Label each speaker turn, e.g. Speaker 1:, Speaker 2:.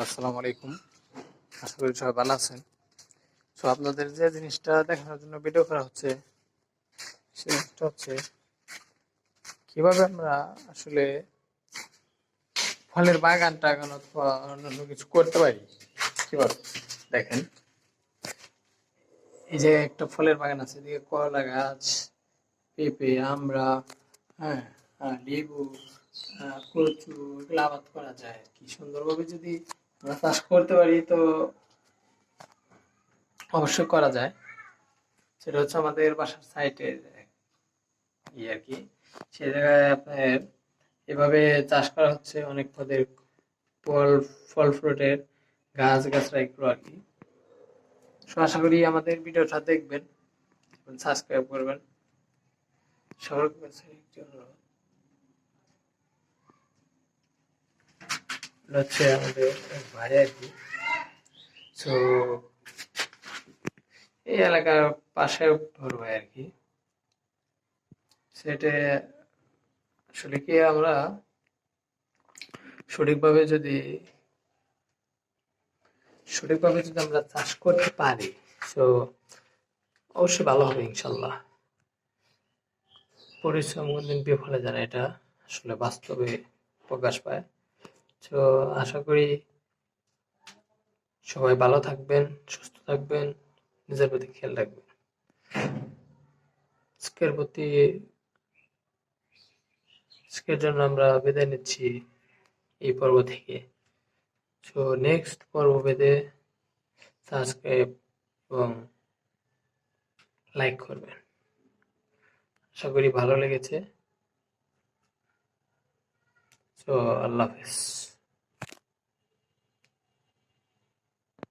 Speaker 1: আসসালামু আলাইকুম। আশা করি সবাই ভালো আছেন। আপনাদের যে জিনিসটা দেখানোর জন্য ভিডিও করা হচ্ছে, সে জিনিসটা হচ্ছে কিভাবে আমরা আসলে ফলের বাগান টাগান অথবা অন্যান্য কিছু করতে পারি। কিভাবে দেখেন, এই যে একটা ফলের বাগান আছে, এদিকে কলা গাছ, পেঁপে, আমড়া, হ্যাঁ, লেবু, কচু, এগুলো আবাদ করা যায় আর কি। সুন্দরভাবে যদি আমরা চাষ করতে পারি তো অবশ্যই করা যায়। সেটা হচ্ছে আমাদের বাসার সাইডে আর কি। সে জায়গায় আপনার এভাবে চাষ করা হচ্ছে অনেক পদের ফল ফল ফ্রুটের গাছ গাছরা এগুলো আর কি। আশা করি আমাদের ভিডিওটা দেখবেন, সাবস্ক্রাইব করবেন। সবার কাছে একটি অনুরোধ, হচ্ছে আমাদের এক ভাই আর কি। তো এই এলাকার পাশে বড় ভাই আর কি। সেটা আসলে কি আমরা সঠিকভাবে যদি আমরা চাষ করতে পারি তো অবশ্যই ভালো হবে ইনশাল্লাহ। পরিশ্রম কোনদিন বিফলে যায় না, এটা আসলে বাস্তবে প্রকাশ পায়। তো আশা করি সবাই ভালো থাকবেন, সুস্থ থাকবেন, নিজের প্রতি খেয়াল রাখবেন। আজকের প্রতি আজকের জন্য আমরা বিদায় নিচ্ছি এই পর্ব থেকে। তো নেক্সট পর্ব পেতে সাবস্ক্রাইব এবং লাইক করবেন। আশা করি ভালো লেগেছে। তো আল্লাহ হাফেজ।